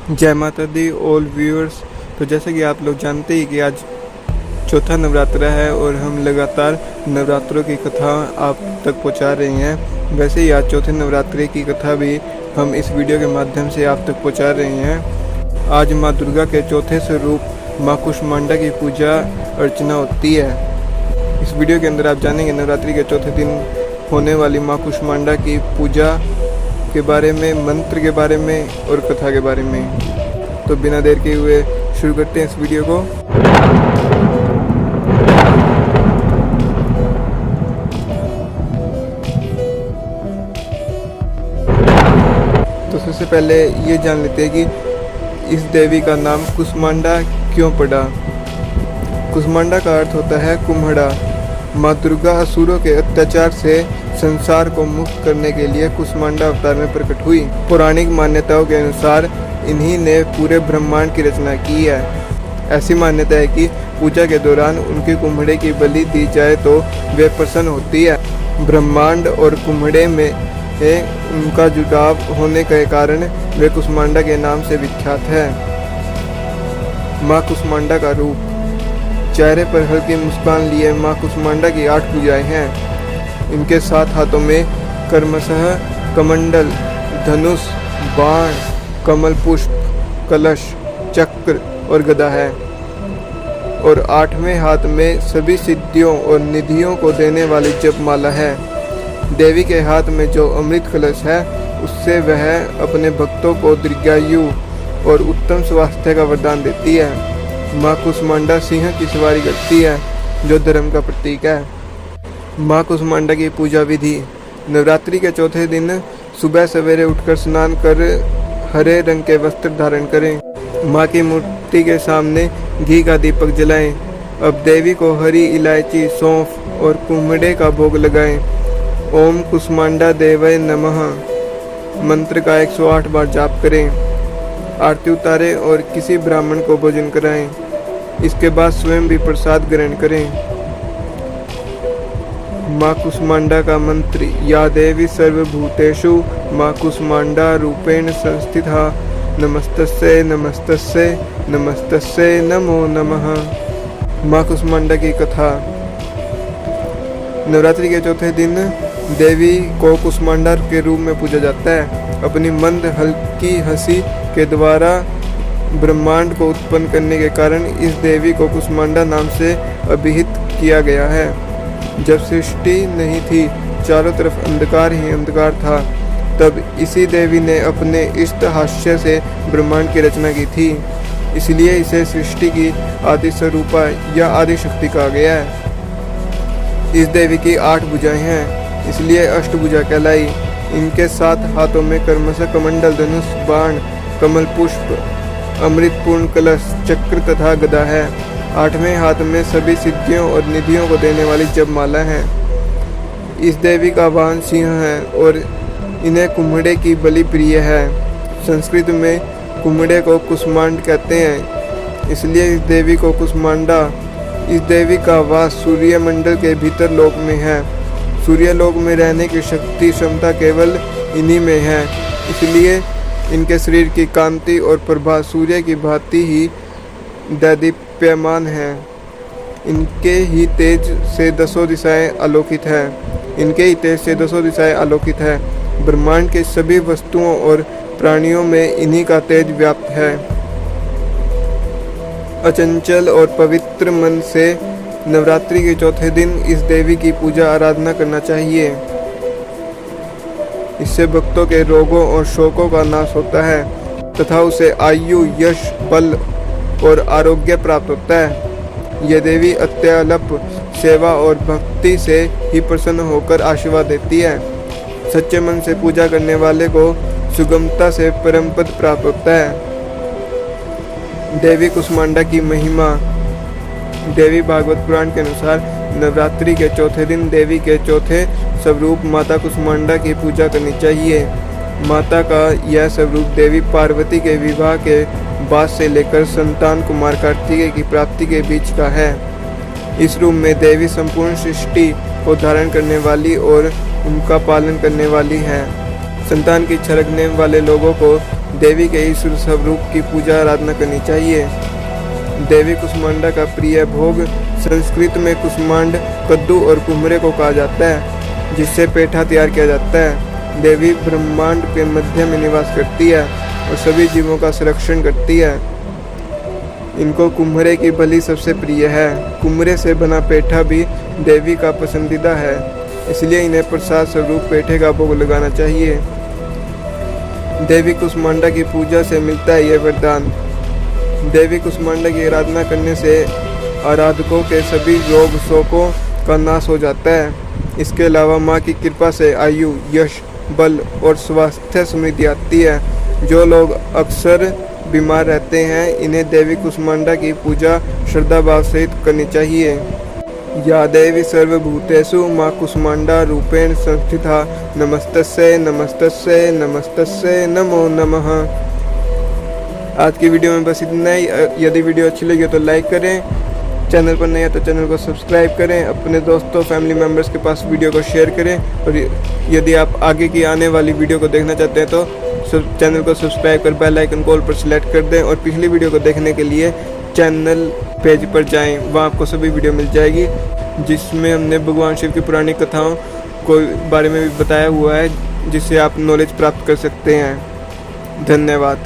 जय माता the all viewers. तो जैसे कि आप लोग जानते ही कि आज चौथा नवरात्रा है और हम लगातार नवरात्रों की कथा आप तक पहुंचा रहे हैं। वैसे ही आज चौथे नवरात्रि की कथा भी हम इस वीडियो के माध्यम से आप तक पहुंचा रहे हैं। आज माँ दुर्गा के चौथे स्वरूप माँ कुष्मांडा की पूजा अर्चना होती है। इस वीडियो के अंदर आप जानेंगे नवरात्रि के चौथे दिन होने वाली माँ कुष्मांडा की पूजा के बारे में, मंत्र के बारे में और कथा के बारे में। तो बिना देर किए हुए शुरू करते हैं इस वीडियो को। तो सबसे पहले ये जान लेते हैं कि इस देवी का नाम कुष्मांडा क्यों पड़ा। कुष्मांडा का अर्थ होता है कुम्हड़ा। माँ दुर्गा असुरों के अत्याचार से संसार को मुक्त करने के लिए कुष्मांडा अवतार में प्रकट हुई। पौराणिक मान्यताओं के अनुसार इन्हीं ने पूरे ब्रह्मांड की रचना की है। ऐसी मान्यता है कि पूजा के दौरान उनके कुम्हड़े की बलि दी जाए तो वे प्रसन्न होती है। ब्रह्मांड और कुम्हड़े में उनका जुड़ाव होने के कारण वे कुष्मांडा के नाम से विख्यात है। माँ कुष्मांडा का रूप। चेहरे पर हल्की मुस्कान लिए माँ कुष्मांडा की 8 भुजाएं हैं। इनके 7 हाथों में क्रमशः कमंडल, धनुष, बाण, कमल पुष्प, कलश, चक्र और गदा है और 8वें हाथ में सभी सिद्धियों और निधियों को देने वाली जपमाला है। देवी के हाथ में जो अमृत कलश है उससे वह अपने भक्तों को दीर्घायु और उत्तम स्वास्थ्य का वरदान देती है। माँ कुष्मांडा सिंह की सवारी करती है जो धर्म का प्रतीक है। माँ कुष्मांडा की पूजा विधि। नवरात्रि के चौथे दिन सुबह सवेरे उठकर स्नान कर हरे रंग के वस्त्र धारण करें। माँ की मूर्ति के सामने घी का दीपक जलाएं। अब देवी को हरी इलायची, सौंफ और कुम्हड़े का भोग लगाएं। ओम कुष्मांडा देवय नमः मंत्र का 108 बार जाप करें। आरती उतारें और किसी ब्राह्मण को भोजन कराएं। इसके बाद स्वयं भी प्रसाद ग्रहण करें। माँ कुष्मांडा का मंत्र। या देवी सर्वभूतेषु माँ कुष्मांडा रूपेण संस्थिता नमस्तस्यै नमस्तस्यै नमस्तस्यै नमो नमः। माँ कुष्मांडा की कथा। नवरात्रि के चौथे दिन देवी को कुष्मांडा के रूप में पूजा जाता है। अपनी मंद हल्की हंसी के द्वारा ब्रह्मांड को उत्पन्न करने के कारण इस देवी को कुष्मांडा नाम से अभिहित किया गया है। जब सृष्टि नहीं थी, चारों तरफ अंधकार ही अंधकार था, तब इसी देवी ने अपने इष्ट हास्य से ब्रह्मांड की रचना की थी। इसलिए इसे सृष्टि की आदि स्वरूपा या आदि शक्ति कहा गया है। इस देवी की 8 भुजाएं हैं, इसलिए अष्टभुजा कहलाई। इनके 7 हाथों में क्रमशः कमंडल, धनुष, बाण, कमल पुष्प, अमृतपूर्ण कलश, चक्र तथा गदा है। 8वें हाथ में सभी सिद्धियों और निधियों को देने वाली जपमाला है। इस देवी का वाहन सिंह है और इन्हें कुम्हड़े की बलि प्रिय है। संस्कृत में कुम्हड़े को कुष्मांड कहते हैं, इसलिए इस देवी को कुष्मांडा। इस देवी का वास सूर्य मंडल के भीतर लोक में है। सूर्य लोक में रहने की शक्ति क्षमता केवल इन्हीं में है, इसलिए इनके शरीर की कांति और प्रभा सूर्य की भांति ही दैदीप्यमान है। इनके ही तेज से 10 दिशाएं आलोकित है। इनके ही तेज से 10 दिशाएं आलोकित है। ब्रह्मांड के सभी वस्तुओं और प्राणियों में इन्हीं का तेज व्याप्त है। अचंचल और पवित्र मन से नवरात्रि के चौथे दिन इस देवी की पूजा आराधना करना चाहिए। इससे भक्तों के रोगों और शोकों का नाश होता है तथा उसे आयु, यश, बल और आरोग्य प्राप्त होता है। यह देवी अत्यल्प सेवा और भक्ति से ही प्रसन्न होकर आशीर्वाद देती है। सच्चे मन से पूजा करने वाले को सुगमता से परम पद प्राप्त होता है। देवी कुष्मांडा की महिमा। देवी भागवत पुराण के अनुसार नवरात्रि के चौथे दिन देवी के चौथे स्वरूप माता कुष्मांडा की पूजा करनी चाहिए। माता का यह स्वरूप देवी पार्वती के विवाह के बाद से लेकर संतान कुमार कार्तिकेय की प्राप्ति के बीच का है। इस रूप में देवी संपूर्ण सृष्टि को धारण करने वाली और उनका पालन करने वाली है। संतान की इच्छा रखने वाले लोगों को देवी के इस स्वरूप की पूजा आराधना करनी चाहिए। देवी कुष्मांडा का प्रिय भोग संस्कृत में कुष्मांड, कद्दू और कुम्हरे को कहा जाता है, जिससे पेठा तैयार किया जाता है। देवी ब्रह्मांड के मध्य में निवास करती है और सभी जीवों का संरक्षण करती है। इनको कुम्हरे की बलि सबसे प्रिय है। कुम्हरे से बना पेठा भी देवी का पसंदीदा है, इसलिए इन्हें प्रसाद स्वरूप पेठे का भोग लगाना चाहिए। देवी कुष्मांडा की पूजा से मिलता है यह वरदान। देवी कुष्मांडा की आराधना करने से आराधकों के सभी रोग शोकों का नाश हो जाता है। इसके अलावा माँ की कृपा से आयु, यश, बल और स्वास्थ्य समृद्धि आती है। जो लोग अक्सर बीमार रहते हैं, इन्हें देवी कुष्मांडा की पूजा श्रद्धा भाव सहित करनी चाहिए। या देवी सर्वभूतेषु माँ कुष्मांडा रूपेण संस्थिता नमस्तस्यै नमस्तस्यै नमस्तस्यै नमो नमः। आज की वीडियो में बस इतना ही। यदि वीडियो अच्छी लगी तो लाइक करें, चैनल पर नए हैं तो चैनल को सब्सक्राइब करें, अपने दोस्तों फैमिली मेम्बर्स के पास वीडियो को शेयर करें। और यदि आप आगे की आने वाली वीडियो को देखना चाहते हैं तो चैनल को सब्सक्राइब कर बेल आइकन कॉल पर सिलेक्ट कर दें। और पिछली वीडियो को देखने के लिए चैनल पेज पर जाएं, वहाँ आपको सभी वीडियो मिल जाएगी, जिसमें हमने भगवान शिव की पुरानी कथाओं को बारे में भी बताया हुआ है, जिससे आप नॉलेज प्राप्त कर सकते हैं। धन्यवाद।